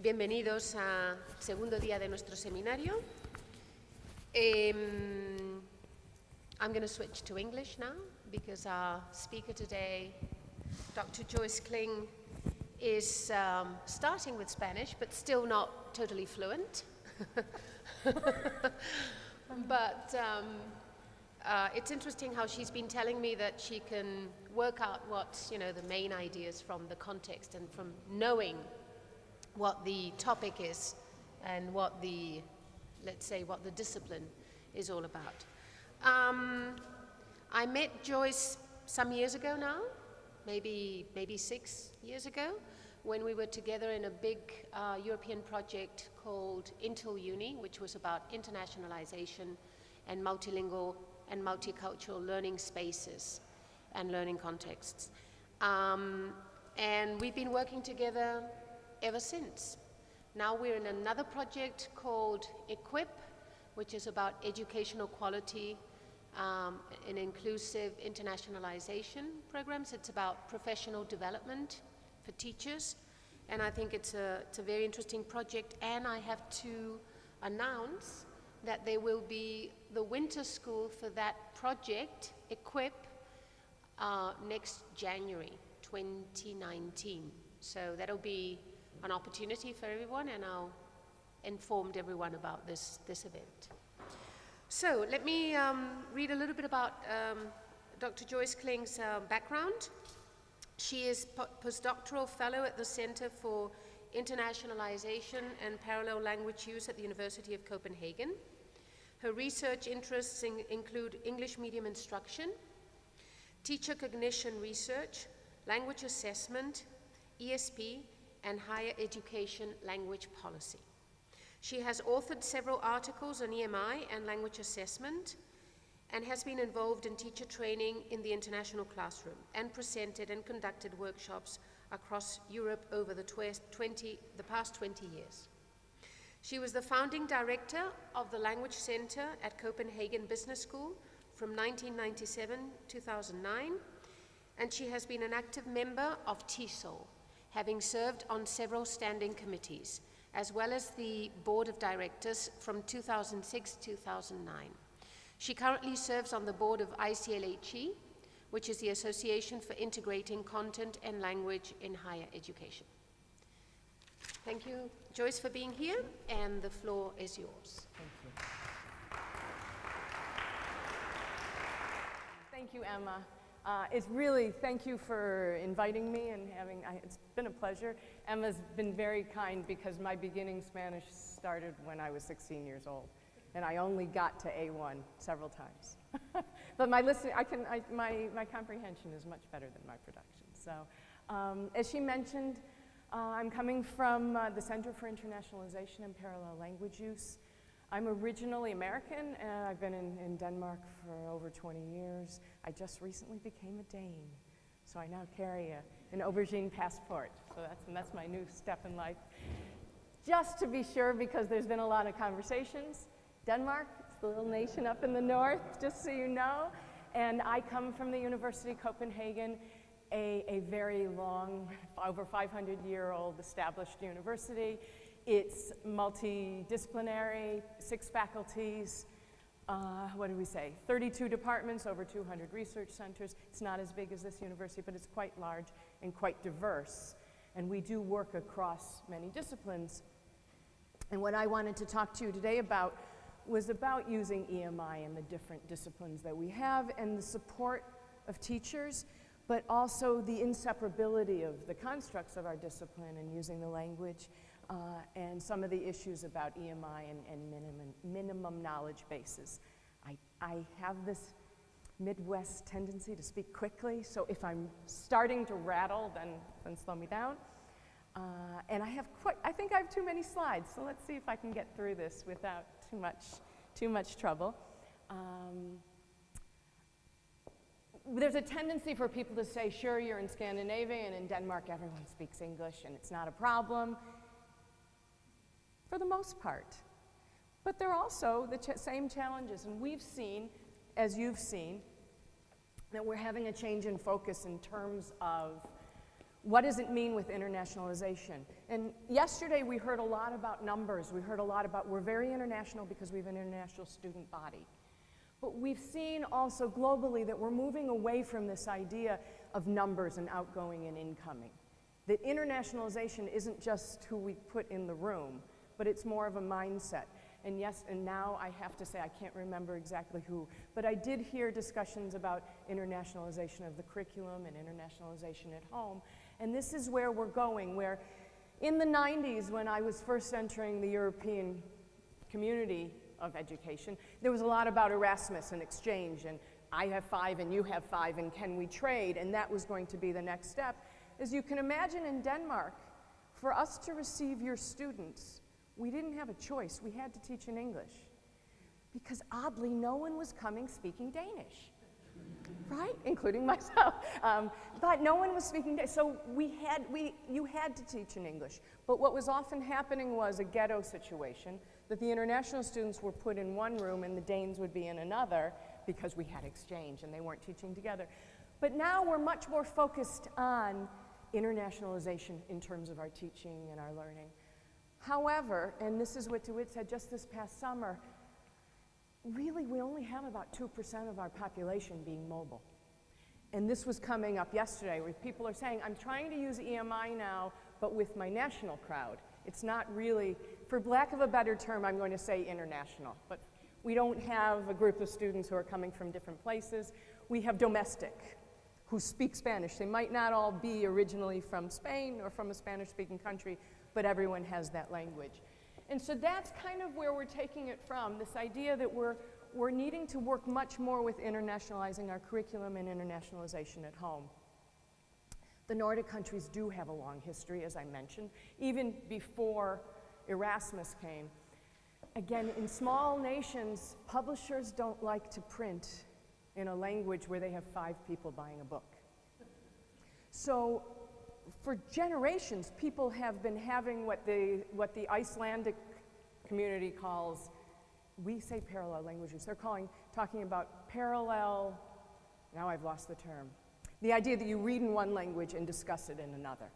Bienvenidos a segundo día de nuestro seminario. I'm going to switch to English now because our speaker today, Dr. Joyce Kling, is starting with Spanish but still not totally fluent. But it's interesting how she's been telling me that she can work out what, the main ideas from the context and from knowing what the topic is and what the, let's say, what the discipline is all about. I met Joyce some years ago now, maybe 6 years ago, when we were together in a big European project called Intel Uni, which was about internationalization and multilingual and multicultural learning spaces and learning contexts. And we've been working together ever since. Now we're in another project called Equip, which is about educational quality and inclusive internationalization programs. It's about professional development for teachers, and I think it's a very interesting project. And I have to announce that there will be the winter school for that project, Equip, next January 2019. So that'll be an opportunity for everyone, and I'll informed everyone about this event. So let me read a little bit about Dr. Joyce Kling's background. She is postdoctoral fellow at the Center for Internationalization and Parallel Language Use at the University of Copenhagen. Her research interests include English medium instruction, teacher cognition research, language assessment, ESP, and higher education language policy. She has authored several articles on EMI and language assessment and has been involved in teacher training in the international classroom and presented and conducted workshops across Europe over the past 20 years. She was the founding director of the Language Center at Copenhagen Business School from 1997-2009, and she has been an active member of TESOL, having served on several standing committees, as well as the board of directors from 2006-2009. She currently serves on the board of ICLHE, which is the Association for Integrating Content and Language in Higher Education. Thank you, Joyce, for being here, and the floor is yours. Thank you. Thank you, Emma. Thank you for inviting me and it's been a pleasure. Emma's been very kind because my beginning Spanish started when I was 16 years old, and I only got to A1 several times. But my listening, my comprehension is much better than my production. So, as she mentioned, I'm coming from the Center for Internationalization and Parallel Language Use. I'm originally American, and I've been in Denmark for over 20 years. I just recently became a Dane, so I now carry an aubergine passport. So that's my new step in life. Just to be sure, because there's been a lot of conversations, Denmark, it's the little nation up in the north, just so you know. And I come from the University of Copenhagen, a very long, over 500-year-old established university. It's multidisciplinary, 6 faculties, 32 departments, over 200 research centers. It's not as big as this university, but it's quite large and quite diverse. And we do work across many disciplines. And what I wanted to talk to you today about was about using EMI in the different disciplines that we have and the support of teachers, but also the inseparability of the constructs of our discipline and using the language. And some of the issues about EMI and minimum knowledge bases. I have this Midwest tendency to speak quickly, so if I'm starting to rattle, then slow me down. And I think I have too many slides, so let's see if I can get through this without too much trouble. There's a tendency for people to say, sure, you're in Scandinavia, and in Denmark everyone speaks English, and it's not a problem. For the most part. But there are also the same challenges, and we've seen, as you've seen, that we're having a change in focus in terms of What does it mean with internationalization? And yesterday we heard a lot about numbers. We heard a lot about we're very international because we have an international student body. But we've seen also globally that we're moving away from this idea of numbers and outgoing and incoming. That internationalization isn't just who we put in the room, but it's more of a mindset. And yes, and now I have to say, I can't remember exactly who, but I did hear discussions about internationalization of the curriculum and internationalization at home. And this is where we're going, where in the 90s, when I was first entering the European community of education, there was a lot about Erasmus and exchange, and I have 5 and you have 5, and can we trade? And that was going to be the next step. As you can imagine in Denmark, for us to receive your students, we didn't have a choice. We had to teach in English. Because oddly, no one was coming speaking Danish, right? Including myself. But no one was speaking Danish. So you had to teach in English. But what was often happening was a ghetto situation, that the international students were put in one room and the Danes would be in another because we had exchange and they weren't teaching together. But now we're much more focused on internationalization in terms of our teaching and our learning. However, and this is what DeWitt said just this past summer, really we only have about 2% of our population being mobile. And this was coming up yesterday where people are saying, I'm trying to use EMI now, but with my national crowd. It's not really, for lack of a better term, I'm going to say international. But we don't have a group of students who are coming from different places. We have domestic, who speak Spanish. They might not all be originally from Spain or from a Spanish-speaking country, but everyone has that language. And so that's kind of where we're taking it from, this idea that we're needing to work much more with internationalizing our curriculum and internationalization at home. The Nordic countries do have a long history, as I mentioned, even before Erasmus came. Again, in small nations, publishers don't like to print in a language where they have 5 people buying a book. So for generations, people have been having what the Icelandic community calls, we say parallel languages, they're talking about parallel, now I've lost the term, the idea that you read in one language and discuss it in another.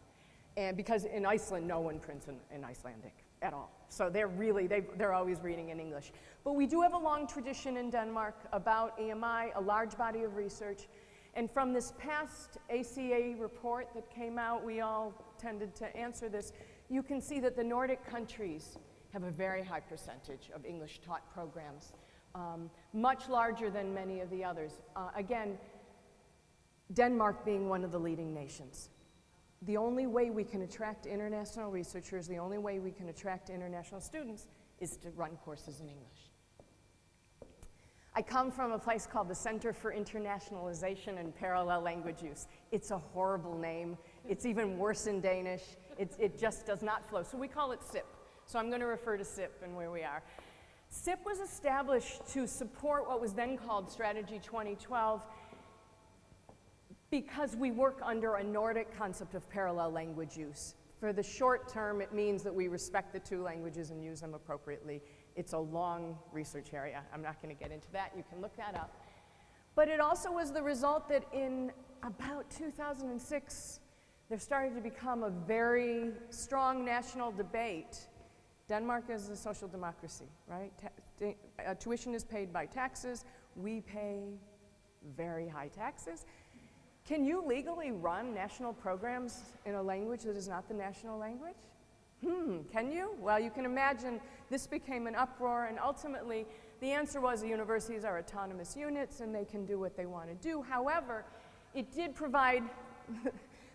And because in Iceland, no one prints in Icelandic at all. So they're always reading in English. But we do have a long tradition in Denmark about EMI, a large body of research. And from this past ACA report that came out, we all tended to answer this, you can see that the Nordic countries have a very high percentage of English taught programs, much larger than many of the others. Again, Denmark being one of the leading nations. The only way we can attract international researchers, the only way we can attract international students is to run courses in English. I come from a place called the Center for Internationalization and Parallel Language Use. It's a horrible name. It's even worse in Danish. It just does not flow. So we call it SIP. So I'm going to refer to SIP and where we are. SIP was established to support what was then called Strategy 2012 because we work under a Nordic concept of parallel language use. For the short term, it means that we respect the 2 languages and use them appropriately. It's a long research area. I'm not going to get into that. You can look that up. But it also was the result that in about 2006, there started to become a very strong national debate. Denmark is a social democracy, right? Tuition is paid by taxes. We pay very high taxes. Can you legally run national programs in a language that is not the national language? Can you? Well, you can imagine this became an uproar, and ultimately the answer was the universities are autonomous units and they can do what they want to do. However, it did provide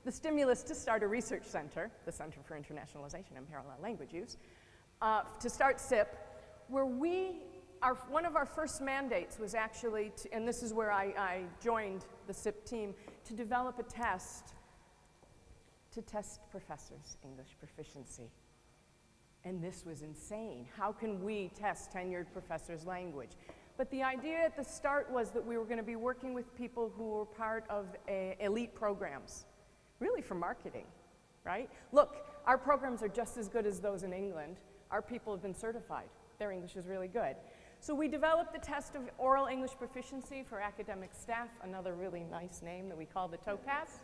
the stimulus to start a research center, the Center for Internationalization and Parallel Language Use, to start SIP, where one of our first mandates was actually, and this is where I joined the SIP team, to develop a test to test professors' English proficiency. And this was insane. How can we test tenured professors' language? But the idea at the start was that we were going to be working with people who were part of elite programs, really for marketing, right? Look, our programs are just as good as those in England. Our people have been certified. Their English is really good. So we developed the test of oral English proficiency for academic staff, another really nice name that we call the TOPAS.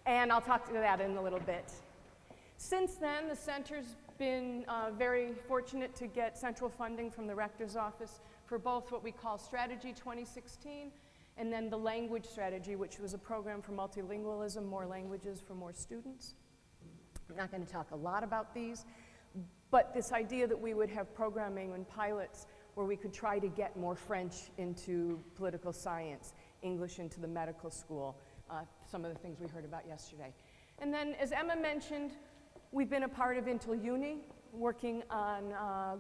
And I'll talk to that in a little bit. Since then, the center's been very fortunate to get central funding from the rector's office for both what we call Strategy 2016 and then the language strategy, which was a program for multilingualism, more languages for more students. I'm not going to talk a lot about these, but this idea that we would have programming and pilots where we could try to get more French into political science, English into the medical school, some of the things we heard about yesterday. And then, as Emma mentioned, we've been a part of Intel Uni, working on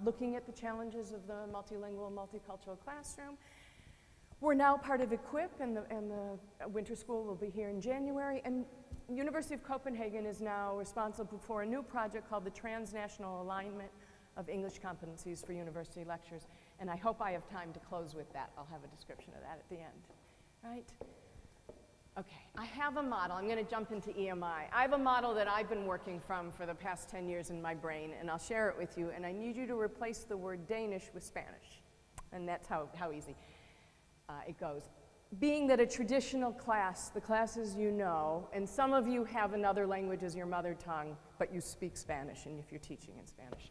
looking at the challenges of the multilingual, multicultural classroom. We're now part of EQUIP, and the winter school will be here in January. And University of Copenhagen is now responsible for a new project called the Transnational Alignment of English Competencies for University Lectures. And I hope I have time to close with that. I'll have a description of that at the end. Right? Okay, I have a model. I'm going to jump into EMI. I have a model that I've been working from for the past 10 years in my brain, and I'll share it with you. And I need you to replace the word Danish with Spanish. And that's how easy it goes. Being that a traditional class, the classes you know, and some of you have another language as your mother tongue, but you speak Spanish, and if you're teaching in Spanish.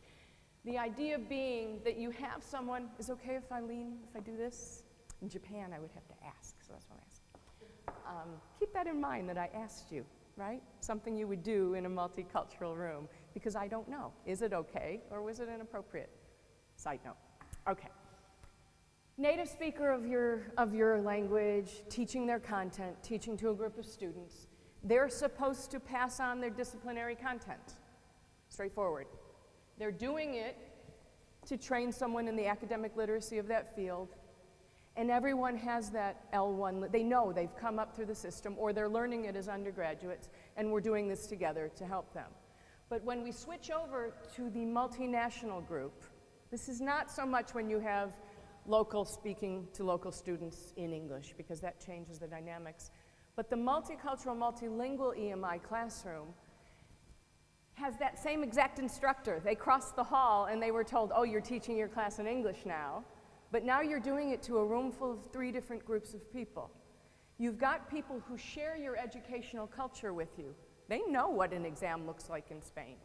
The idea being that you have someone, is it okay if I do this? In Japan, I would have to ask, so that's what I'm asking. Keep that in mind that I asked you, right? Something you would do in a multicultural room, because I don't know. Is it okay, or was it inappropriate? Side note. Okay. Native speaker of your language, teaching their content, teaching to a group of students. They're supposed to pass on their disciplinary content. Straightforward. They're doing it to train someone in the academic literacy of that field. And everyone has that L1. They know they've come up through the system, or they're learning it as undergraduates, and we're doing this together to help them. But when we switch over to the multinational group, this is not so much when you have local speaking to local students in English, because that changes the dynamics. But the multicultural, multilingual EMI classroom has that same exact instructor. They crossed the hall and they were told, oh, you're teaching your class in English now, but now you're doing it to a room full of 3 different groups of people. You've got people who share your educational culture with you. They know what an exam looks like in Spain.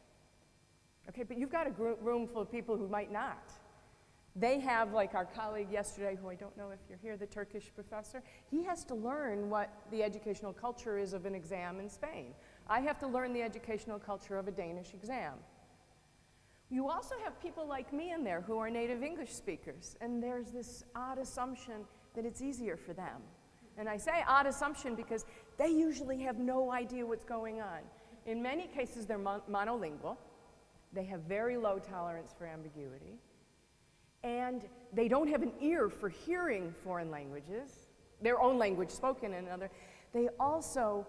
Okay, but you've got a room full of people who might not. They have, like our colleague yesterday, who I don't know if you're here, the Turkish professor, he has to learn what the educational culture is of an exam in Spain. I have to learn the educational culture of a Danish exam. You also have people like me in there who are native English speakers, and there's this odd assumption that it's easier for them. And I say odd assumption because they usually have no idea what's going on. In many cases, they're monolingual. They have very low tolerance for ambiguity. And they don't have an ear for hearing foreign languages, their own language spoken in another. They also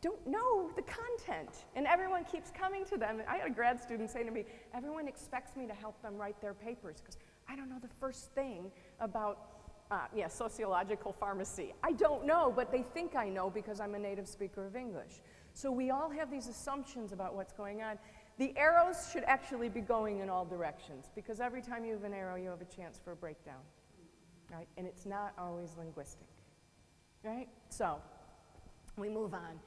don't know the content, and everyone keeps coming to them. I had a grad student say to me, everyone expects me to help them write their papers because I don't know the first thing about sociological pharmacy. I don't know, but they think I know because I'm a native speaker of English. So we all have these assumptions about what's going on. The arrows should actually be going in all directions, because every time you have an arrow, you have a chance for a breakdown, right? And it's not always linguistic, right? So we move on.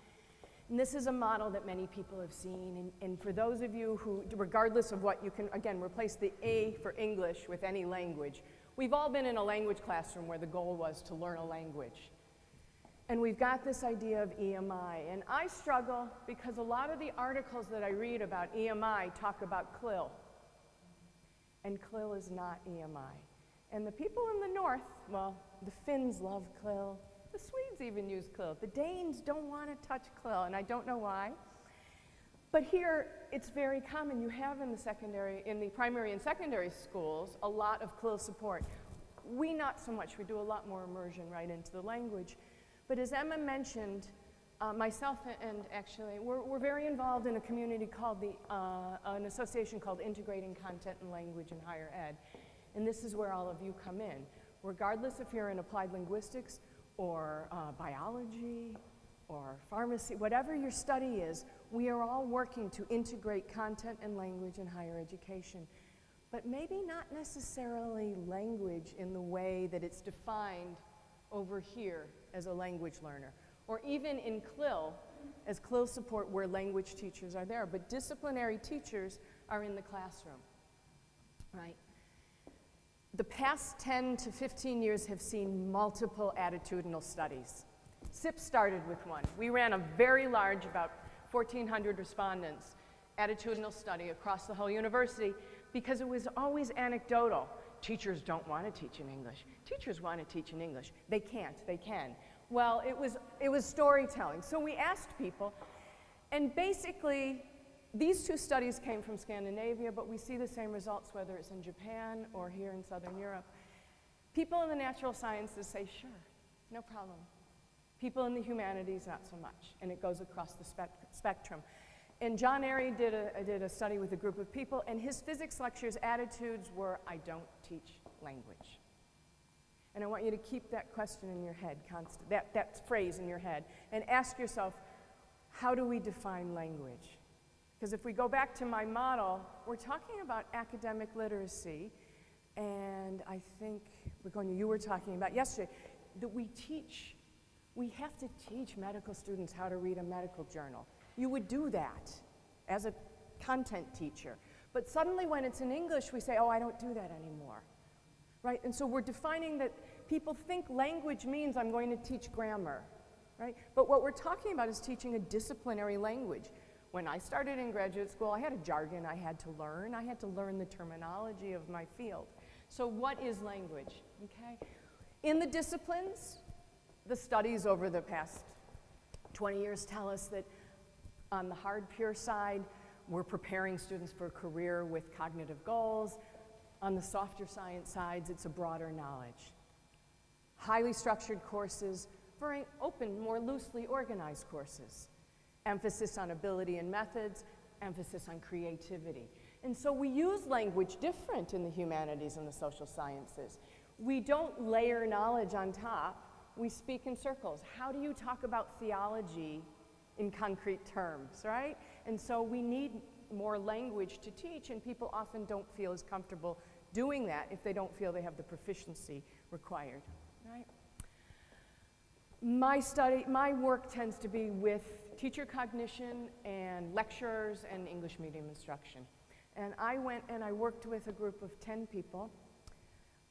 And this is a model that many people have seen, and for those of you who, regardless of what you can, again, replace the A for English with any language. We've all been in a language classroom where the goal was to learn a language. And we've got this idea of EMI, and I struggle because a lot of the articles that I read about EMI talk about CLIL, and CLIL is not EMI. And the people in the north, well, the Finns love CLIL, the Swedes even use CLIL, the Danes don't want to touch CLIL, and I don't know why. But here, it's very common. You have in the primary and secondary schools, a lot of CLIL support. We not so much, we do a lot more immersion right into the language. But as Emma mentioned, myself and actually, we're very involved in a community called an association called Integrating Content and Language in Higher Ed. And this is where all of you come in. Regardless if you're in applied linguistics or biology or pharmacy, whatever your study is, we are all working to integrate content and language in higher education. But maybe not necessarily language in the way that it's defined over here as a language learner. Or even in CLIL, as close support where language teachers are there, but disciplinary teachers are in the classroom, right? The past 10 to 15 years have seen multiple attitudinal studies. SIP started with one. We ran a very large, about 1,400 respondents, attitudinal study across the whole university because it was always anecdotal. Teachers don't want to teach in English. Teachers want to teach in English. They can't, they can. Well, it was storytelling. So we asked people, and basically, these two studies came from Scandinavia, but we see the same results whether it's in Japan or here in Southern Europe. People in the natural sciences say, sure, no problem. People in the humanities, not so much, and it goes across the spectrum. And John Airy did a study with a group of people, and his physics lectures' attitudes were, I don't teach language. And I want you to keep that question in your head, that phrase in your head, and ask yourself, how do we define language? Because if we go back to my model, we're talking about academic literacy, and I think you were talking about yesterday, that we have to teach medical students how to read a medical journal. You would do that as a content teacher. But suddenly when it's in English, we say, oh, I don't do that anymore, right? And so we're defining that people think language means I'm going to teach grammar, right? But what we're talking about is teaching a disciplinary language. When I started in graduate school, I had a jargon I had to learn. I had to learn the terminology of my field. So what is language, okay? In the disciplines, the studies over the past 20 years tell us that on the hard, pure side, we're preparing students for a career with cognitive goals. On the softer science sides, it's a broader knowledge. Highly structured courses, very open, more loosely organized courses. Emphasis on ability and methods, emphasis on creativity. And so we use language different in the humanities and the social sciences. We don't layer knowledge on top, we speak in circles. How do you talk about theology in concrete terms, right? And so we need more language to teach, and people often don't feel as comfortable doing that if they don't feel they have the proficiency required, right? My work tends to be with teacher cognition and lecturers and English medium instruction. And I went and I worked with a group of 10 people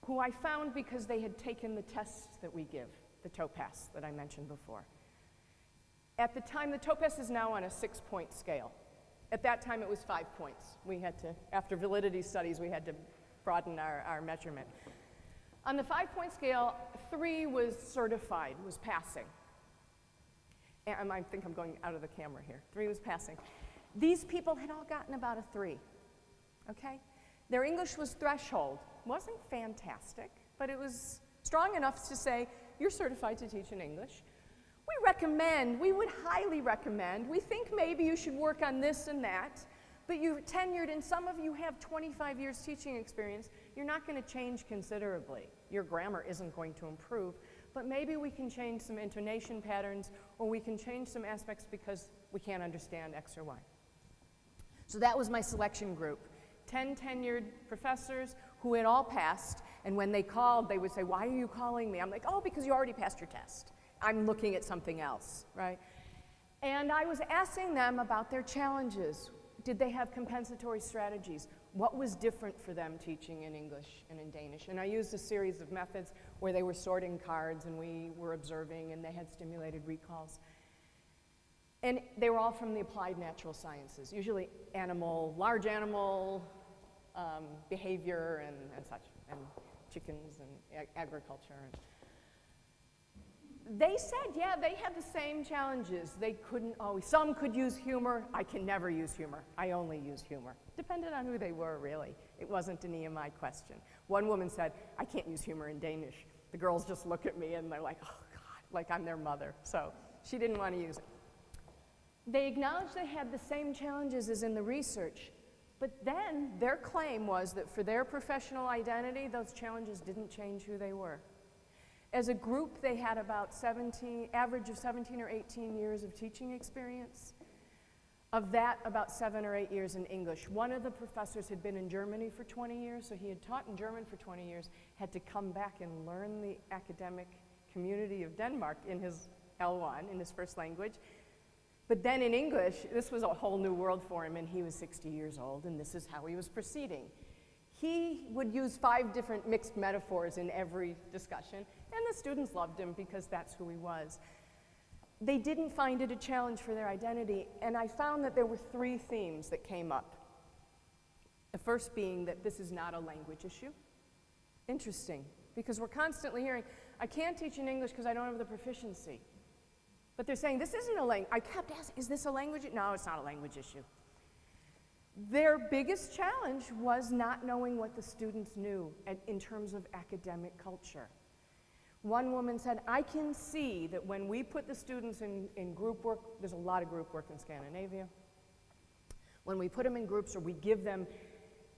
who I found because they had taken the tests that we give, the TOPAS that I mentioned before. At the time, the TOPAS is now on a 6-point scale. At that time, it was 5 points. We had to, after validity studies, we had to broaden our measurement. On the 5-point scale, 3 was certified, was passing. And I think I'm going out of the camera here. 3 was passing. These people had all gotten about a 3, okay? Their English was threshold. Wasn't fantastic, but it was strong enough to say, you're certified to teach in English. We would highly recommend, we think maybe you should work on this and that, but you're tenured and some of you have 25 years teaching experience, you're not going to change considerably. Your grammar isn't going to improve, but maybe we can change some intonation patterns or we can change some aspects because we can't understand X or Y. So that was my selection group. 10 tenured professors who had all passed, and when they called, they would say, why are you calling me? I'm like, oh, because you already passed your test. I'm looking at something else, right? And I was asking them about their challenges. Did they have compensatory strategies? What was different for them teaching in English and in Danish? And I used a series of methods where they were sorting cards and we were observing and they had stimulated recalls. And they were all from the applied natural sciences, usually large animal behavior and such, and chickens and agriculture. They said, yeah, they had the same challenges. They couldn't always, some could use humor. I can never use humor. I only use humor. Depended on who they were, really. It wasn't an EMI question. One woman said, I can't use humor in Danish. The girls just look at me and they're like, oh God, like I'm their mother. So she didn't want to use it. They acknowledged they had the same challenges as in the research, but then their claim was that for their professional identity, those challenges didn't change who they were. As a group, they had about average of 17 or 18 years of teaching experience. Of that, about 7 or 8 years in English. One of the professors had been in Germany for 20 years, so he had taught in German for 20 years, had to come back and learn the academic community of Denmark in his L1, in his first language. But then in English, this was a whole new world for him, and he was 60 years old, and this is how he was proceeding. He would use 5 different mixed metaphors in every discussion, and the students loved him because that's who he was. They didn't find it a challenge for their identity, and I found that there were 3 themes that came up. The first being that this is not a language issue. Interesting, because we're constantly hearing, I can't teach in English because I don't have the proficiency. But they're saying, this isn't a language. I kept asking, is this a language? No, it's not a language issue. Their biggest challenge was not knowing what the students knew in terms of academic culture. One woman said, I can see that when we put the students in group work, there's a lot of group work in Scandinavia. When we put them in groups or we give them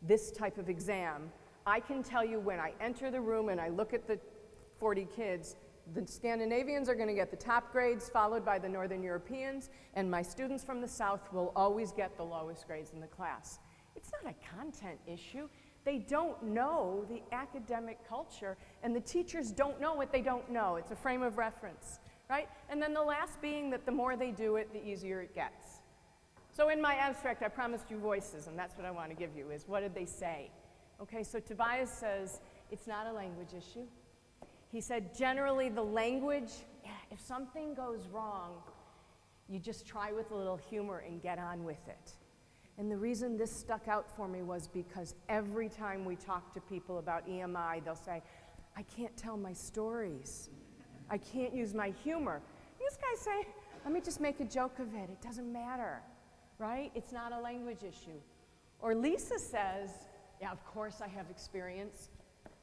this type of exam, I can tell you when I enter the room and I look at the 40 kids, the Scandinavians are going to get the top grades, followed by the Northern Europeans, and my students from the South will always get the lowest grades in the class. It's not a content issue. They don't know the academic culture, and the teachers don't know what they don't know. It's a frame of reference, right? And then the last being that the more they do it, the easier it gets. So in my abstract, I promised you voices, and that's what I want to give you, is what did they say? Okay, so Tobias says, it's not a language issue. He said, generally the language, if something goes wrong, you just try with a little humor and get on with it. And the reason this stuck out for me was because every time we talk to people about EMI, they'll say, I can't tell my stories. I can't use my humor. These guys say, let me just make a joke of it. It doesn't matter, right? It's not a language issue. Or Lisa says, yeah, of course I have experience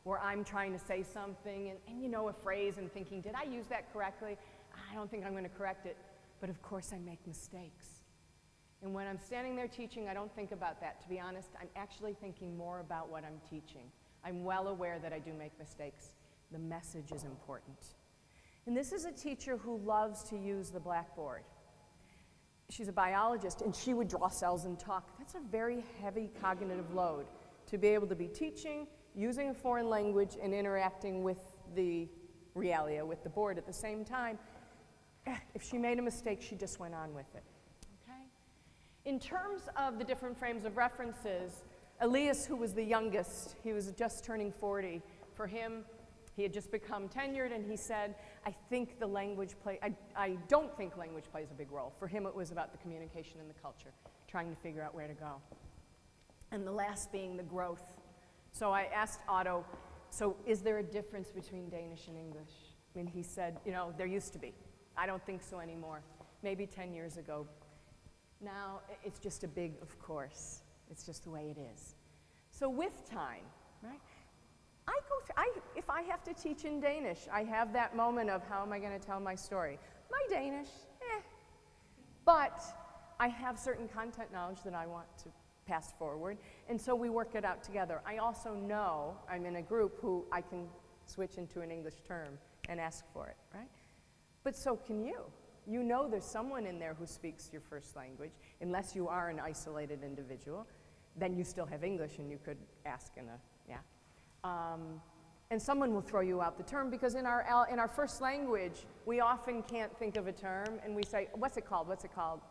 where I'm trying to say something and you know a phrase and thinking, did I use that correctly? I don't think I'm going to correct it. But of course I make mistakes. And when I'm standing there teaching, I don't think about that. To be honest, I'm actually thinking more about what I'm teaching. I'm well aware that I do make mistakes. The message is important. And this is a teacher who loves to use the blackboard. She's a biologist, and she would draw cells and talk. That's a very heavy cognitive load to be able to be teaching, using a foreign language, and interacting with the realia, with the board at the same time. If she made a mistake, she just went on with it. Okay? In terms of the different frames of references, Elias, who was the youngest, he was just turning 40. For him, he had just become tenured, and he said, I don't think language plays a big role. For him, it was about the communication and the culture, trying to figure out where to go. And the last being the growth. So I asked Otto, so is there a difference between Danish and English? And he said, you know, there used to be. I don't think so anymore. Maybe 10 years ago. Now, it's just a big of course. It's just the way it is. So with time, right? If I have to teach in Danish, I have that moment of how am I going to tell my story? My Danish, But I have certain content knowledge that I want to pass forward, and so we work it out together. I also know I'm in a group who I can switch into an English term and ask for it, right? But so can you. You know there's someone in there who speaks your first language, unless you are an isolated individual, then you still have English and you could ask in a, and someone will throw you out the term because in our first language, we often can't think of a term and we say, what's it called, what's it called?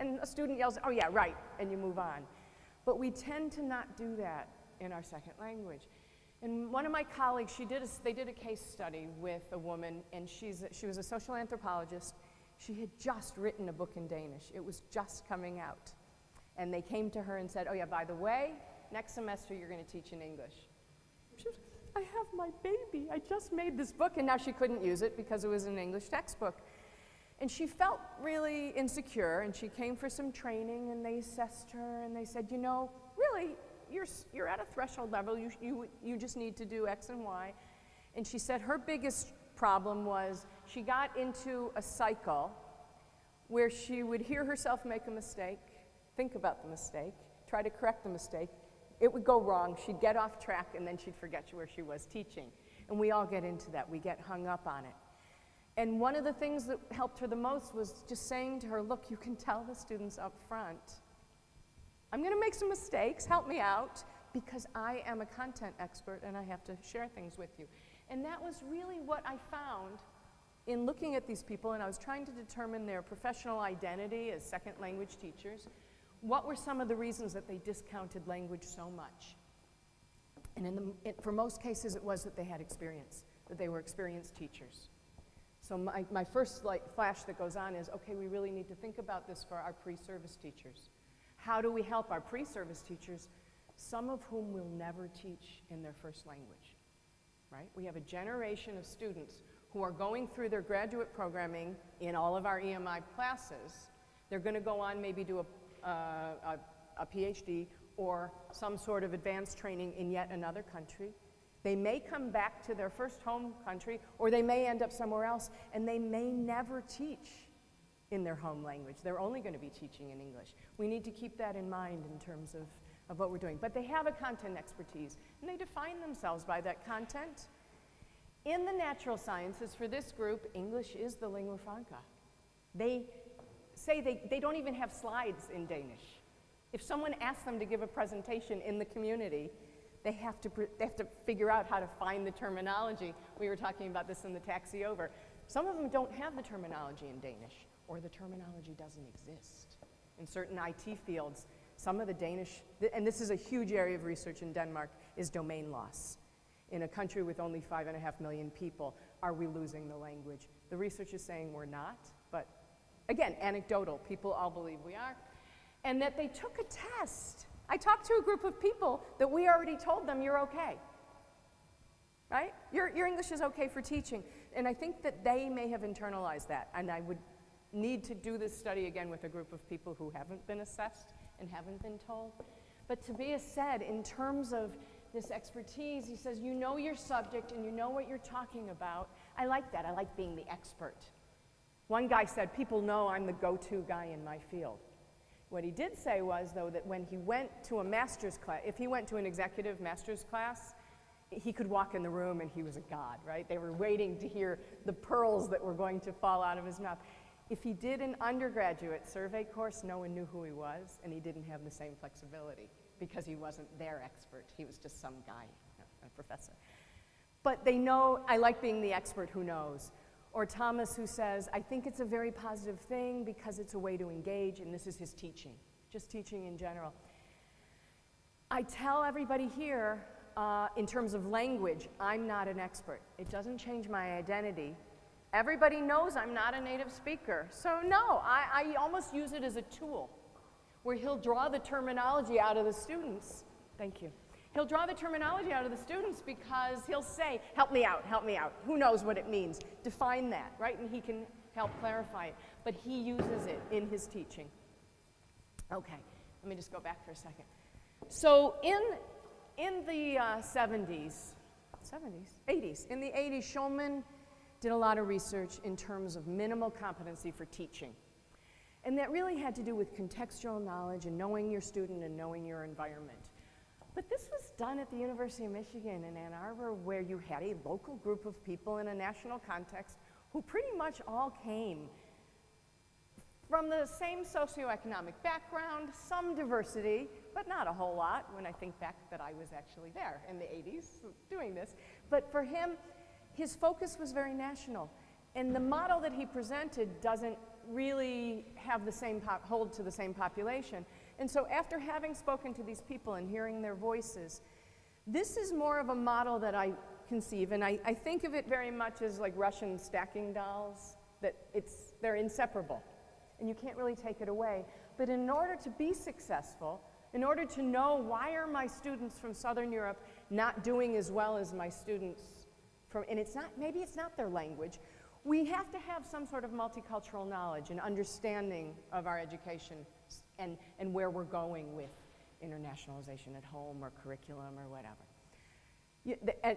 And a student yells, oh yeah, right, and you move on. But we tend to not do that in our second language. And one of my colleagues, they did a case study with a woman, and she was a social anthropologist. She had just written a book in Danish. It was just coming out. And they came to her and said, oh yeah, by the way, next semester you're going to teach in English. She said, I have my baby. I just made this book, and now she couldn't use it because it was an English textbook. And she felt really insecure, and she came for some training, and they assessed her, and they said, you know, really, you're at a threshold level. You just need to do X and Y. And she said her biggest problem was she got into a cycle where she would hear herself make a mistake, think about the mistake, try to correct the mistake. It would go wrong. She'd get off track, and then she'd forget where she was teaching. And we all get into that. We get hung up on it. And one of the things that helped her the most was just saying to her, look, you can tell the students up front, I'm going to make some mistakes, help me out, because I am a content expert and I have to share things with you. And that was really what I found in looking at these people, and I was trying to determine their professional identity as second language teachers, what were some of the reasons that they discounted language so much? And for most cases, it was that they had experience, that they were experienced teachers. So my first flash that goes on is, okay, we really need to think about this for our pre-service teachers. How do we help our pre-service teachers, some of whom will never teach in their first language, right? We have a generation of students who are going through their graduate programming in all of our EMI classes. They're going to go on maybe do a PhD or some sort of advanced training in yet another country. They may come back to their first home country, or they may end up somewhere else, and they may never teach in their home language. They're only going to be teaching in English. We need to keep that in mind in terms of what we're doing. But they have a content expertise, and they define themselves by that content. In the natural sciences, for this group, English is the lingua franca. They say they don't even have slides in Danish. If someone asks them to give a presentation in the community, they have to figure out how to find the terminology. We were talking about this in the taxi over. Some of them don't have the terminology in Danish, or the terminology doesn't exist. In certain IT fields, some of the Danish, and this is a huge area of research in Denmark, is domain loss. In a country with only 5.5 million people, are we losing the language? The research is saying we're not, but again, anecdotal. People all believe we are. And that they took a test. I talked to a group of people that we already told them you're okay, right? Your English is okay for teaching. And I think that they may have internalized that. And I would need to do this study again with a group of people who haven't been assessed and haven't been told. But Tobias said, in terms of this expertise, he says, you know your subject and you know what you're talking about. I like that. I like being the expert. One guy said, people know I'm the go-to guy in my field. What he did say was, though, that when he went to a master's class, if he went to an executive master's class, he could walk in the room and he was a god, right? They were waiting to hear the pearls that were going to fall out of his mouth. If he did an undergraduate survey course, no one knew who he was, and he didn't have the same flexibility because he wasn't their expert. He was just some guy, a professor. But they know, I like being the expert who knows. Or Thomas, who says, I think it's a very positive thing because it's a way to engage, and this is his teaching, just teaching in general. I tell everybody here, in terms of language, I'm not an expert. It doesn't change my identity. Everybody knows I'm not a native speaker. So no, I almost use it as a tool, where he'll draw the terminology out of the students. Thank you. He'll draw the terminology out of the students because he'll say, help me out, help me out. Who knows what it means? Define that, right? And he can help clarify it. But he uses it in his teaching. Okay, let me just go back for a second. So in the 80s, in the 80s, Schulman did a lot of research in terms of minimal competency for teaching. And that really had to do with contextual knowledge and knowing your student and knowing your environment. But this was done at the University of Michigan in Ann Arbor, where you had a local group of people in a national context who pretty much all came from the same socioeconomic background, some diversity, but not a whole lot when I think back that I was actually there in the 80s doing this. But for him, his focus was very national. And the model that he presented doesn't really have the same hold to the same population. And so after having spoken to these people and hearing their voices, this is more of a model that I conceive, and I think of it very much as like Russian stacking dolls, that they're inseparable, and you can't really take it away. But in order to be successful, in order to know why are my students from Southern Europe not doing as well as my students from, and maybe it's not their language, we have to have some sort of multicultural knowledge and understanding of our education and where we're going with internationalization at home or curriculum or whatever.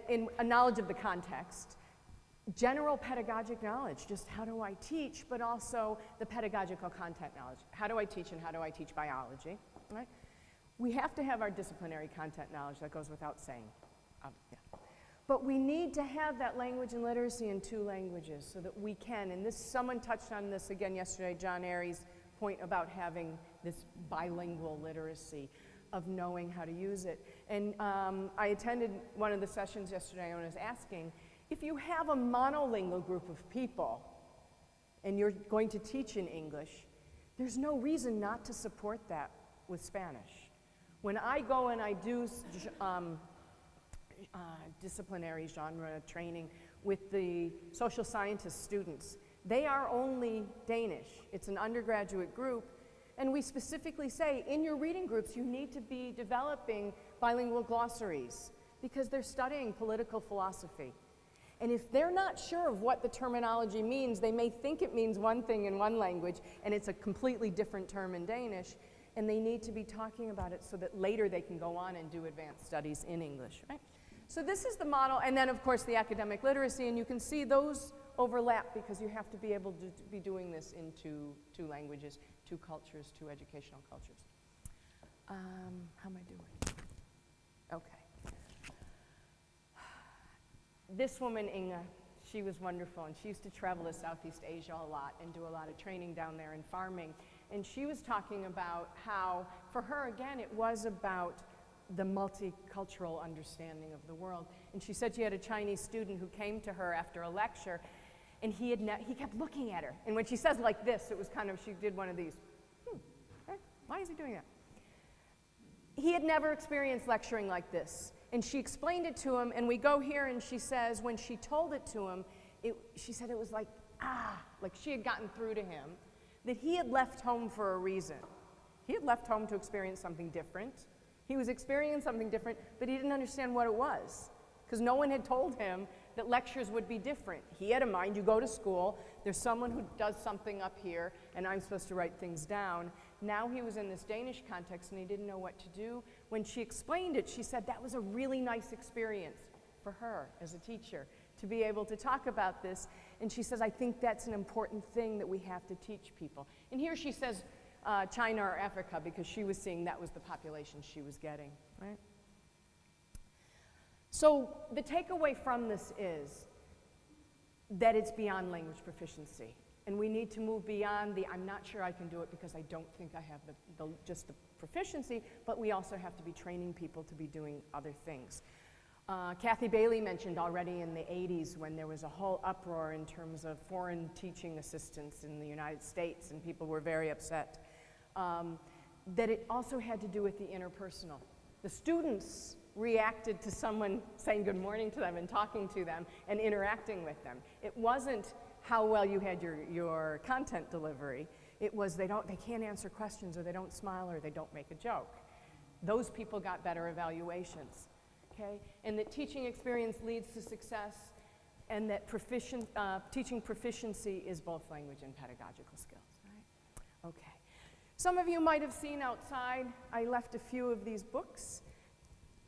And a knowledge of the context, general pedagogic knowledge, just how do I teach, but also the pedagogical content knowledge. How do I teach and how do I teach biology, right? We have to have our disciplinary content knowledge, that goes without saying. Yeah. But we need to have that language and literacy in 2 languages so that we can, and someone touched on this again yesterday, John Aries' point about having this bilingual literacy of knowing how to use it. And I attended one of the sessions yesterday and I was asking, If you have a monolingual group of people and you're going to teach in English, there's no reason not to support that with Spanish. When I go and I do disciplinary genre training with the social scientist students, they are only Danish. It's an undergraduate group, and we specifically say in your reading groups you need to be developing bilingual glossaries because they're studying political philosophy. And if they're not sure of what the terminology means, they may think it means one thing in one language and it's a completely different term in Danish, and they need to be talking about it so that later they can go on and do advanced studies in English, right? So this is the model, and then of course the academic literacy, and you can see those overlap because you have to be able to be doing this in two languages, two cultures, two educational cultures. How am I doing? Okay. This woman, Inge, she was wonderful, and she used to travel to Southeast Asia a lot and do a lot of training down there in farming. And she was talking about how, for her, again, it was about the multicultural understanding of the world. And she said she had a Chinese student who came to her after a lecture, and he kept looking at her. And when she says like this, it was kind of, she did one of these, why is he doing that? He had never experienced lecturing like this. And she explained it to him, and we go here, and she says when she told it to him, she said it was like she had gotten through to him, that he had left home for a reason. He had left home to experience something different. He was experiencing something different, but he didn't understand what it was, because no one had told him that lectures would be different. He had in mind, you go to school, there's someone who does something up here, and I'm supposed to write things down. Now he was in this Danish context, and he didn't know what to do. When she explained it, she said that was a really nice experience for her as a teacher, to be able to talk about this. And she says, I think that's an important thing that we have to teach people. And here she says China or Africa, because she was seeing that was the population she was getting, right? So the takeaway from this is that it's beyond language proficiency. And we need to move beyond the, I'm not sure I can do it because I don't think I have just the proficiency, but we also have to be training people to be doing other things. Kathy Bailey mentioned already in the 80s when there was a whole uproar in terms of foreign teaching assistants in the United States, and people were very upset, that it also had to do with the interpersonal. The students reacted to someone saying good morning to them and talking to them and interacting with them. It wasn't how well you had your content delivery. It was they can't answer questions, or they don't smile, or they don't make a joke. Those people got better evaluations, okay? And that teaching experience leads to success, and that teaching proficiency is both language and pedagogical skills, right? Okay. Some of you might have seen outside, I left a few of these books,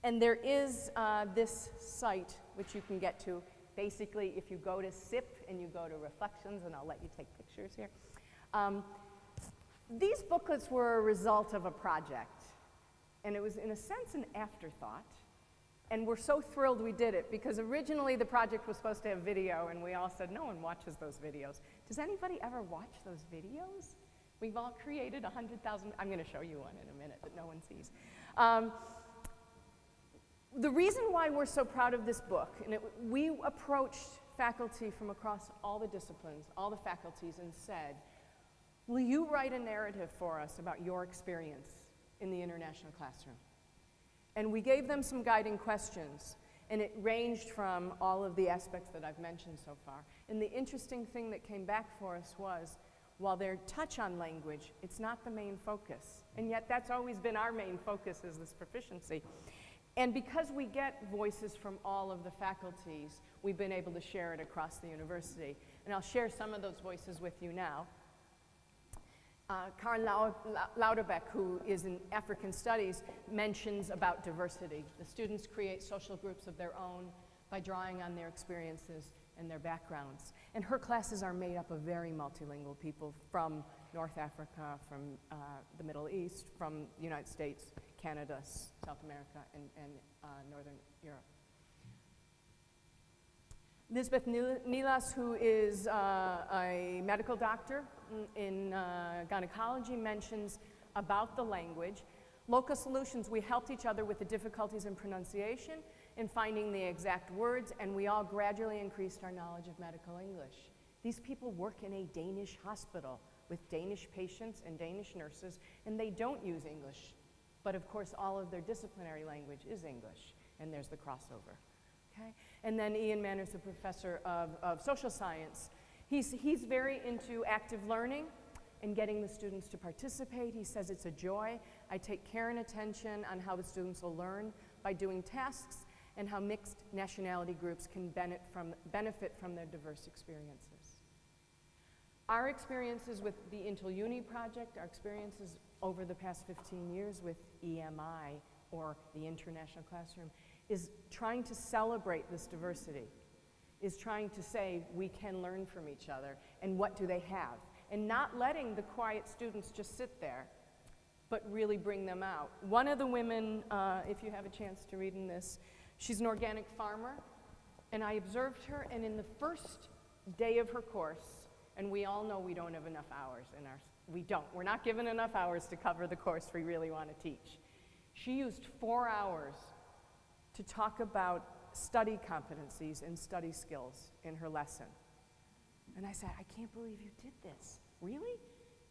and there is this site which you can get to. Basically, if you go to SIP and you go to Reflections, and I'll let you take pictures here. These booklets were a result of a project, and it was in a sense an afterthought, and we're so thrilled we did it, because originally the project was supposed to have video, and we all said no one watches those videos. Does anybody ever watch those videos? We've all created 100,000, I'm going to show you one in a minute that no one sees. The reason why we're so proud of this book, and we approached faculty from across all the disciplines, all the faculties, and said, will you write a narrative for us about your experience in the international classroom? And we gave them some guiding questions, and it ranged from all of the aspects that I've mentioned so far. And the interesting thing that came back for us was, while their touch on language, it's not the main focus. And yet that's always been our main focus, is this proficiency. And because we get voices from all of the faculties, we've been able to share it across the university. And I'll share some of those voices with you now. Karen Lauderbeck, who is in African Studies, mentions about diversity. The students create social groups of their own by drawing on their experiences and their backgrounds. And her classes are made up of very multilingual people from North Africa, from the Middle East, from the United States, Canada, South America, and Northern Europe. Lisbeth Nilas, who is a medical doctor in gynecology, mentions about the language. Local solutions, we helped each other with the difficulties in pronunciation, in finding the exact words, and we all gradually increased our knowledge of medical English. These people work in a Danish hospital with Danish patients and Danish nurses, and they don't use English. But of course, all of their disciplinary language is English, and there's the crossover. Okay? And then Ian Manners, a professor of social science, he's very into active learning and getting the students to participate. He says it's a joy. I take care and attention on how the students will learn by doing tasks and how mixed nationality groups can benefit from their diverse experiences. Our experiences with the Intel Uni project, our experiences over the past 15 years with EMI, or the International Classroom, is trying to celebrate this diversity, is trying to say we can learn from each other, and what do they have, and not letting the quiet students just sit there, but really bring them out. One of the women, if you have a chance to read in this, she's an organic farmer, and I observed her, and in the first day of her course, and we all know we don't have enough hours in our, we're not given enough hours to cover the course we really want to teach. She used 4 hours to talk about study competencies and study skills in her lesson. And I said, I can't believe you did this. Really?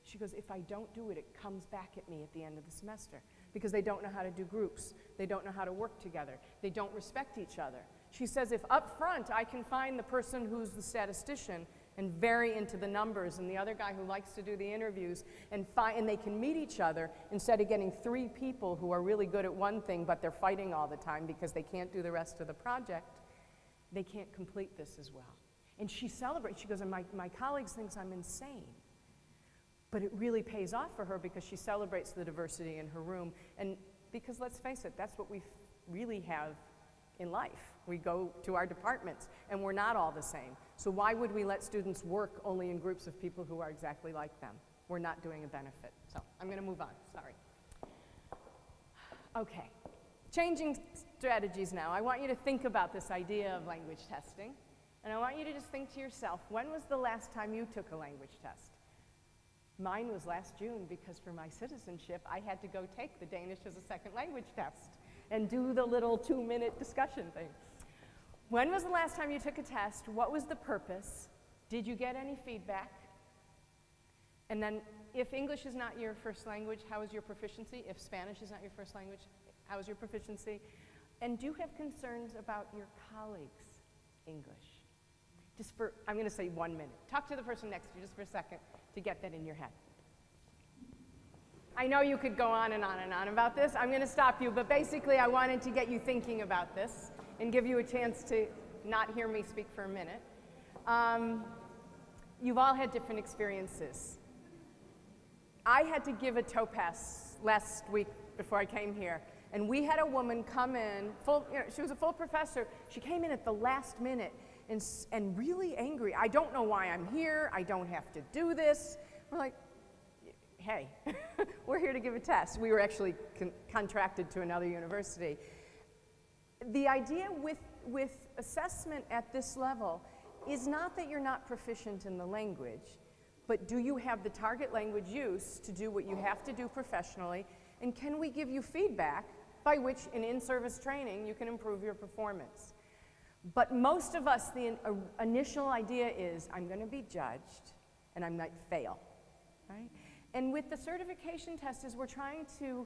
She goes, if I don't do it, it comes back at me at the end of the semester, because they don't know how to do groups. They don't know how to work together. They don't respect each other. She says, if up front I can find the person who's the statistician and very into the numbers, and the other guy who likes to do the interviews, and they can meet each other instead of getting 3 people who are really good at one thing but they're fighting all the time because they can't do the rest of the project, they can't complete this as well. And she celebrates. She goes, and my colleagues think I'm insane. But it really pays off for her because she celebrates the diversity in her room. And because let's face it, that's what we really have in life. We go to our departments and we're not all the same. So why would we let students work only in groups of people who are exactly like them? We're not doing a benefit. So I'm going to move on, sorry. Okay, changing strategies now. I want you to think about this idea of language testing. And I want you to just think to yourself, when was the last time you took a language test? Mine was last June, because for my citizenship, I had to go take the Danish as a second language test and do the little 2-minute discussion thing. When was the last time you took a test? What was the purpose? Did you get any feedback? And then, if English is not your first language, how is your proficiency? If Spanish is not your first language, how is your proficiency? And do you have concerns about your colleagues' English? Just for, I'm going to say 1 minute. Talk to the person next to you just for a second to get that in your head. I know you could go on and on and on about this. I'm going to stop you, but basically I wanted to get you thinking about this and give you a chance to not hear me speak for a minute. You've all had different experiences. I had to give a topaz last week before I came here, and we had a woman come in, she was a full professor. She came in at the last minute and really angry. I don't know why I'm here. I don't have to do this. We're like, hey, we're here to give a test. We were actually contracted to another university. The idea with assessment at this level is not that you're not proficient in the language, but do you have the target language use to do what you have to do professionally, and can we give you feedback by which in in-service training you can improve your performance? But most of us, the initial idea is, I'm going to be judged, and I might fail, right? And with the certification test is we're trying to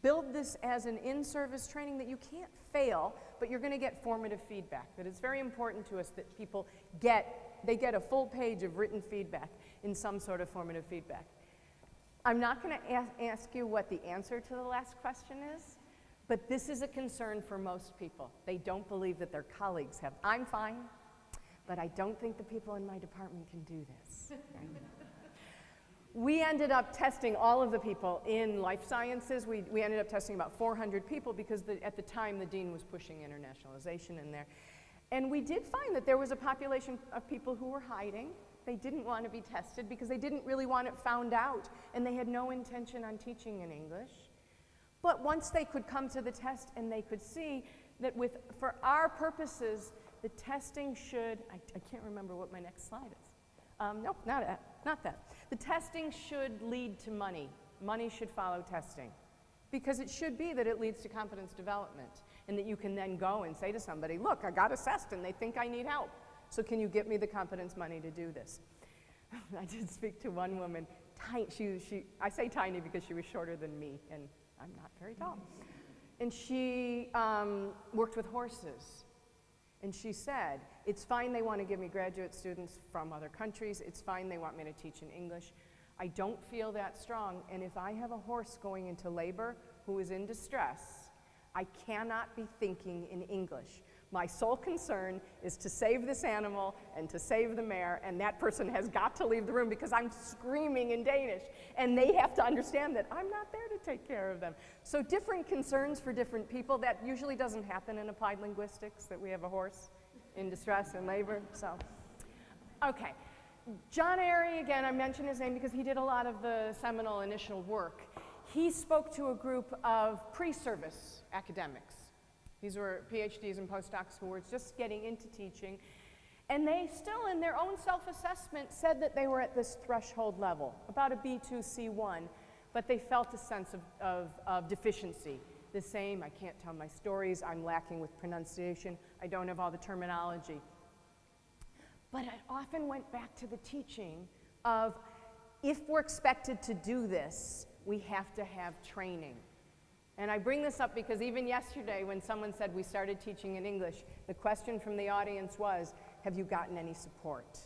build this as an in-service training that you can't fail, but you're going to get formative feedback. That it's very important to us that people get a full page of written feedback in some sort of formative feedback. I'm not going to ask you what the answer to the last question is, but this is a concern for most people. They don't believe that their colleagues have. I'm fine, but I don't think the people in my department can do this. Right? We ended up testing all of the people in life sciences. We ended up testing about 400 people because at the time the dean was pushing internationalization in there. And we did find that there was a population of people who were hiding. They didn't want to be tested because they didn't really want it found out, and they had no intention on teaching in English. But once they could come to the test and they could see that for our purposes, the testing should, I can't remember what my next slide is. No, not that. The testing should lead to money. Money should follow testing. Because it should be that it leads to competence development, and that you can then go and say to somebody, look, I got assessed and they think I need help. So can you get me the competence money to do this? I did speak to one woman, I say tiny because she was shorter than me, and I'm not very tall. And she worked with horses. And she said, it's fine they want to give me graduate students from other countries. It's fine they want me to teach in English. I don't feel that strong. And if I have a horse going into labor who is in distress, I cannot be thinking in English. My sole concern is to save this animal and to save the mare, and that person has got to leave the room because I'm screaming in Danish, and they have to understand that I'm not there to take care of them. So different concerns for different people. That usually doesn't happen in applied linguistics, that we have a horse in distress and labor. So, okay. John Airy, again, I mention his name because he did a lot of the seminal initial work. He spoke to a group of pre-service academics. These were PhDs and postdocs who were just getting into teaching. And they still, in their own self-assessment, said that they were at this threshold level, about a B2, C1, but they felt a sense of deficiency. The same, I can't tell my stories, I'm lacking with pronunciation, I don't have all the terminology. But I often went back to the teaching of, if we're expected to do this, we have to have training. And I bring this up because even yesterday when someone said we started teaching in English, the question from the audience was, have you gotten any support?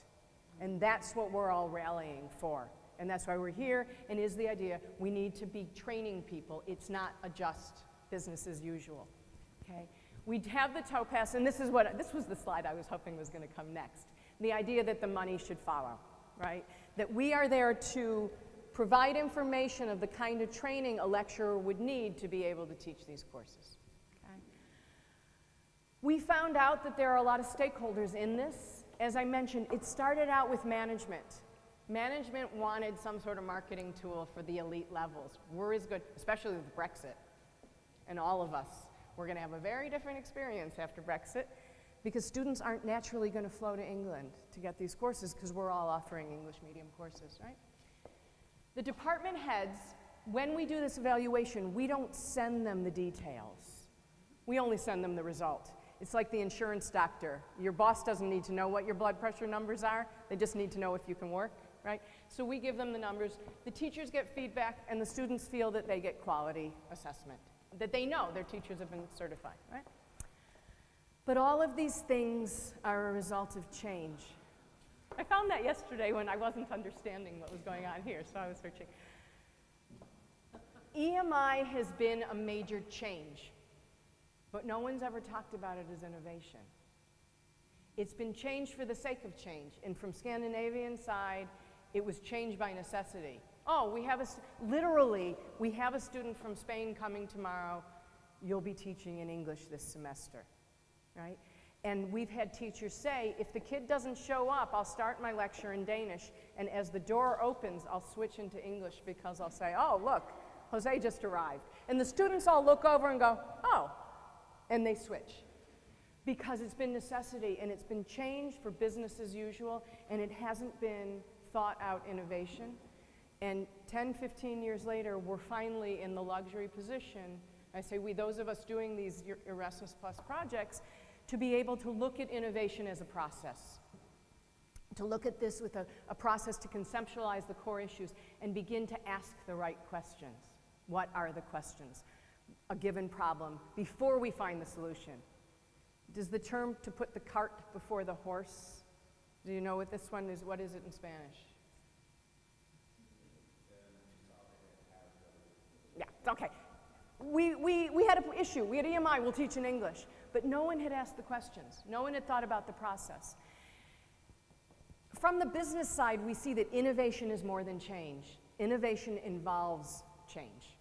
And that's what we're all rallying for. And that's why we're here, and is the idea we need to be training people. It's not a just business as usual, okay? We have the TOPAS, and this was the slide I was hoping was gonna come next. The idea that the money should follow, right? That we are there to provide information of the kind of training a lecturer would need to be able to teach these courses. Okay? We found out that there are a lot of stakeholders in this. As I mentioned, it started out with management. Management wanted some sort of marketing tool for the elite levels. We're as good, especially with Brexit, and all of us. We're going to have a very different experience after Brexit, because students aren't naturally going to flow to England to get these courses because we're all offering English medium courses, right? The department heads, when we do this evaluation, we don't send them the details. We only send them the result. It's like the insurance doctor. Your boss doesn't need to know what your blood pressure numbers are. They just need to know if you can work, right? So we give them the numbers. The teachers get feedback, and the students feel that they get quality assessment, that they know their teachers have been certified, right? But all of these things are a result of change. I found that yesterday when I wasn't understanding what was going on here, so I was searching. EMI has been a major change, but no one's ever talked about it as innovation. It's been changed for the sake of change, and from Scandinavian side, it was changed by necessity. Oh, literally, we have a student from Spain coming tomorrow. You'll be teaching in English this semester, right? And we've had teachers say, if the kid doesn't show up, I'll start my lecture in Danish, and as the door opens, I'll switch into English because I'll say, oh, look, Jose just arrived. And the students all look over and go, oh, and they switch. Because it's been necessity, and it's been changed for business as usual, and it hasn't been thought out innovation. And 10, 15 years later, we're finally in the luxury position, I say we, those of us doing these Erasmus Plus projects, to be able to look at innovation as a process, to look at this with a process to conceptualize the core issues and begin to ask the right questions. What are the questions? A given problem before we find the solution. Does the term to put the cart before the horse, do you know what this one is? What is it in Spanish? Yeah, okay. We had an issue. We had EMI, we'll teach in English. But no one had asked the questions. No one had thought about the process. From the business side, we see that innovation is more than change. Innovation involves change.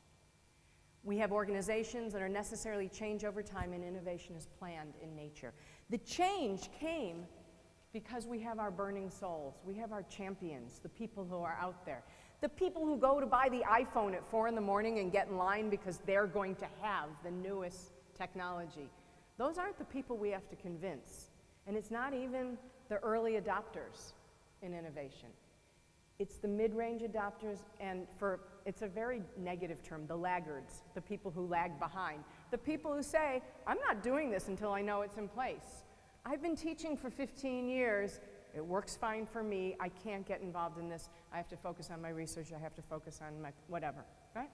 We have organizations that are necessarily change over time, and innovation is planned in nature. The change came because we have our burning souls. We have our champions, the people who are out there. The people who go to buy the iPhone at 4 in the morning and get in line because they're going to have the newest technology. Those aren't the people we have to convince. And it's not even the early adopters in innovation. It's the mid-range adopters, and it's a very negative term, the laggards, the people who lag behind. The people who say, I'm not doing this until I know it's in place. I've been teaching for 15 years, it works fine for me, I can't get involved in this, I have to focus on my research, I have to focus on my whatever, right?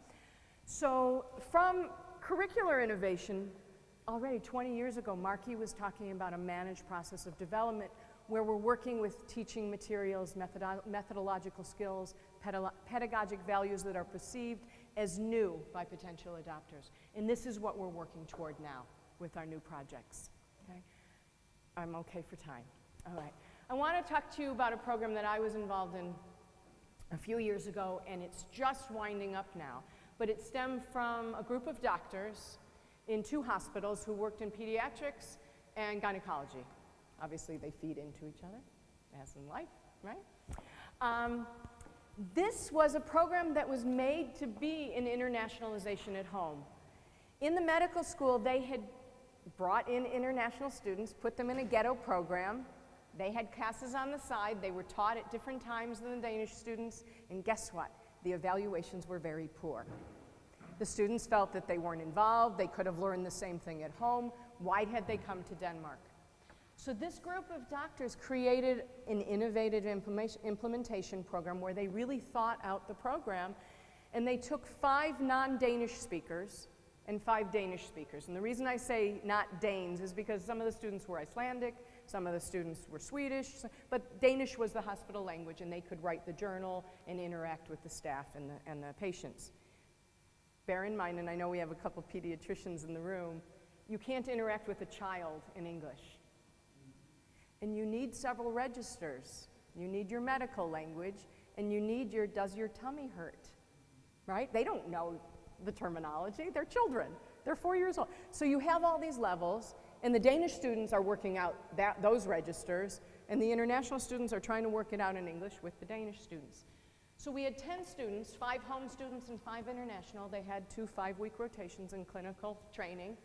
So from curricular innovation, already 20 years ago, Marky was talking about a managed process of development where we're working with teaching materials, methodological skills, pedagogic values that are perceived as new by potential adopters. And this is what we're working toward now with our new projects. Okay? I'm okay for time. All right. I want to talk to you about a program that I was involved in a few years ago, and it's just winding up now. But it stemmed from a group of doctors in 2 hospitals who worked in pediatrics and gynecology. Obviously, they feed into each other, as in life, right? This was a program that was made to be an internationalization at home. In the medical school, they had brought in international students, put them in a ghetto program. They had classes on the side. They were taught at different times than the Danish students. And guess what? The evaluations were very poor. The students felt that they weren't involved. They could have learned the same thing at home. Why had they come to Denmark? So this group of doctors created an innovative implementation program where they really thought out the program, and they took 5 non-Danish speakers and 5 Danish speakers. And the reason I say not Danes is because some of the students were Icelandic, some of the students were Swedish, but Danish was the hospital language, and they could write the journal and interact with the staff and the patients. Bear in mind, and I know we have a couple pediatricians in the room, you can't interact with a child in English. And you need several registers. You need your medical language, and you need your does your tummy hurt, right? They don't know the terminology. They're children. They're 4 years old. So you have all these levels, and the Danish students are working out those registers, and the international students are trying to work it out in English with the Danish students. So we had 10 students, 5 home students and 5 international. They had 2 5-week rotations in clinical training.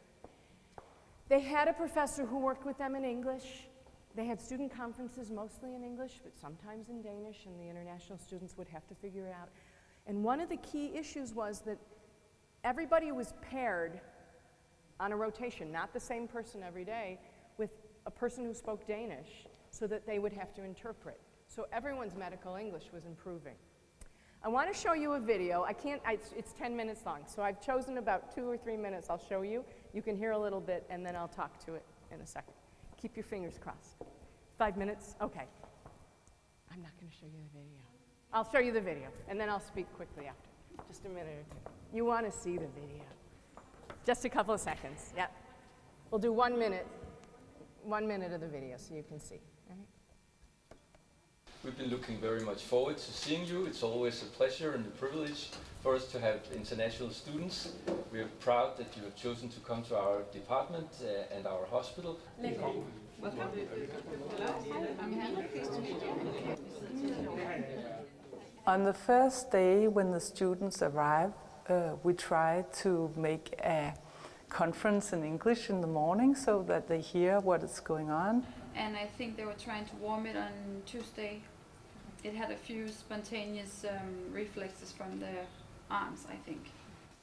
They had a professor who worked with them in English. They had student conferences mostly in English, but sometimes in Danish, and the international students would have to figure it out. And one of the key issues was that everybody was paired on a rotation, not the same person every day, with a person who spoke Danish so that they would have to interpret. So everyone's medical English was improving. I want to show you a video. It's 10 minutes long, so I've chosen about 2 or 3 minutes I'll show you. You can hear a little bit, and then I'll talk to it in a second. Keep your fingers crossed. 5 minutes? Okay. I'm not going to show you the video. I'll show you the video, and then I'll speak quickly after. Just a minute or 2. You want to see the video. Just a couple of seconds. Yep. We'll do 1 minute. 1 minute of the video so you can see. All right? We've been looking very much forward to seeing you. It's always a pleasure and a privilege for us to have international students. We are proud that you have chosen to come to our department and our hospital. Welcome. Hello. I'm Hannah. Pleased to meet you. On the first day when the students arrive, we try to make a conference in English in the morning so that they hear what is going on. And I think they were trying to warm it on Tuesday. It had a few spontaneous reflexes from the arms, I think.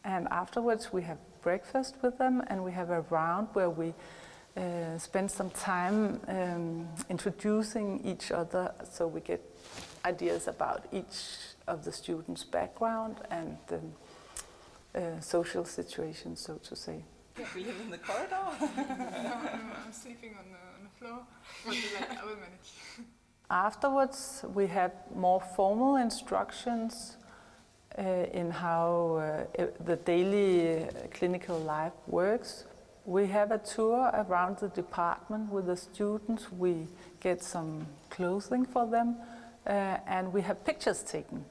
And afterwards we have breakfast with them, and we have a round where we spend some time introducing each other so we get ideas about each of the students' background and social situation, so to say. We live in the corridor. No, I'm sleeping on the floor, but I will manage. Afterwards, we have more formal instructions in how the daily clinical life works. We have a tour around the department with the students. We get some clothing for them, and we have pictures taken.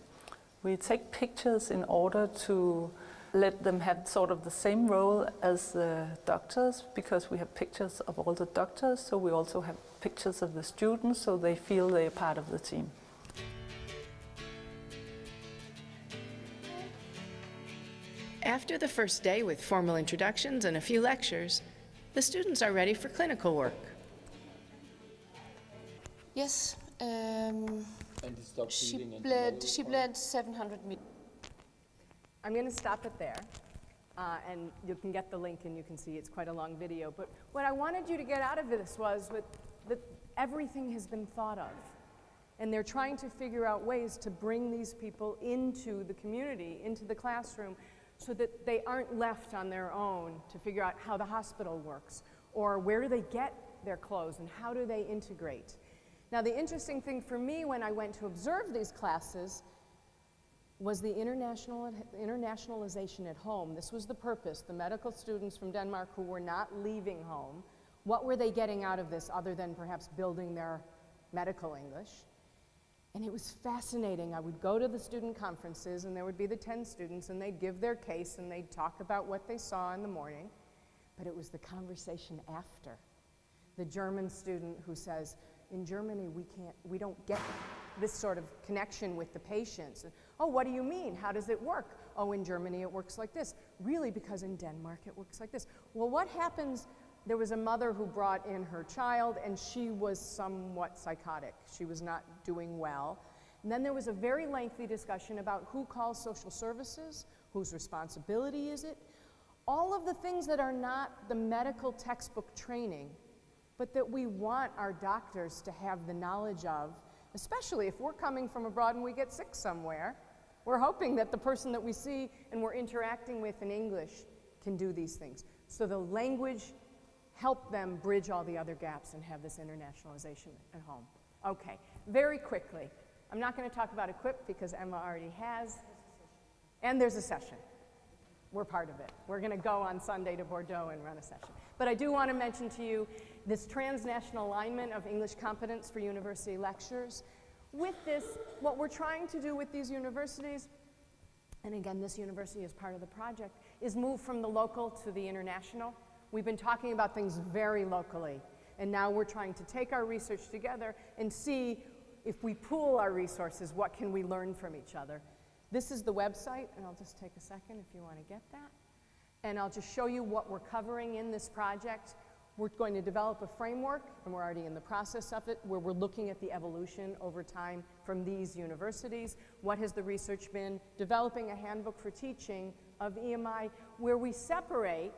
We take pictures in order to let them have sort of the same role as the doctors, because we have pictures of all the doctors, so we also have pictures of the students so they feel they're part of the team. After the first day with formal introductions and a few lectures, the students are ready for clinical work. Yes, And he stopped She bleeding and bled, no she point? bled 700 milliliters. I'm going to stop it there, and you can get the link and you can see it's quite a long video. But what I wanted you to get out of this was that everything has been thought of. And they're trying to figure out ways to bring these people into the community, into the classroom, so that they aren't left on their own to figure out how the hospital works, or where do they get their clothes, and how do they integrate. Now, the interesting thing for me when I went to observe these classes was the internationalization at home. This was the purpose. The medical students from Denmark who were not leaving home, what were they getting out of this other than perhaps building their medical English? And it was fascinating. I would go to the student conferences, and there would be the 10 students, and they'd give their case, and they'd talk about what they saw in the morning, but it was the conversation after. The German student who says, in Germany, we don't get this sort of connection with the patients. Oh, what do you mean? How does it work? Oh, in Germany, it works like this. Really, because in Denmark, it works like this. Well, what happens? There was a mother who brought in her child, and she was somewhat psychotic. She was not doing well. And then there was a very lengthy discussion about who calls social services, whose responsibility is it, all of the things that are not the medical textbook training, but that we want our doctors to have the knowledge of, especially if we're coming from abroad and we get sick somewhere. We're hoping that the person that we see and we're interacting with in English can do these things. So the language help them bridge all the other gaps and have this internationalization at home. Okay, very quickly. I'm not going to talk about EQUIP because Emma already has. And there's a session. We're part of it. We're going to go on Sunday to Bordeaux and run a session. But I do want to mention to you this transnational alignment of English competence for university lectures. With this, what we're trying to do with these universities, and again, this university is part of the project, is move from the local to the international. We've been talking about things very locally, and now we're trying to take our research together and see if we pool our resources, what can we learn from each other. This is the website, and I'll just take a second if you want to get that. And I'll just show you what we're covering in this project. We're going to develop a framework, and we're already in the process of it, where we're looking at the evolution over time from these universities. What has the research been? Developing a handbook for teaching of EMI, where we separate,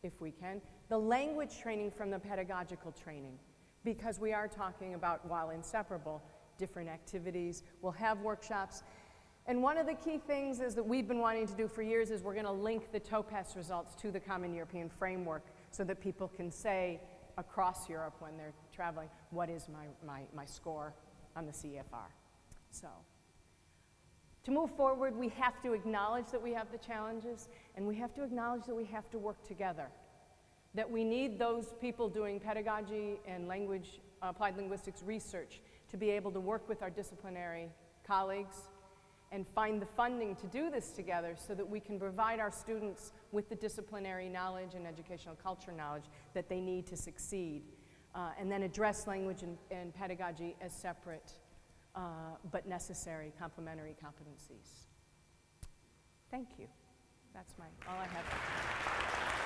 if we can, the language training from the pedagogical training, because we are talking about, while inseparable, different activities. We'll have workshops. And one of the key things is that we've been wanting to do for years is we're going to link the TOPAS results to the Common European Framework so that people can say across Europe when they're traveling, what is my score on the CFR? So, to move forward, we have to acknowledge that we have the challenges, and we have to acknowledge that we have to work together. That we need those people doing pedagogy and language, applied linguistics research to be able to work with our disciplinary colleagues and find the funding to do this together so that we can provide our students with the disciplinary knowledge and educational culture knowledge that they need to succeed, and then address language and pedagogy as separate but necessary complementary competencies. Thank you. That's all I have.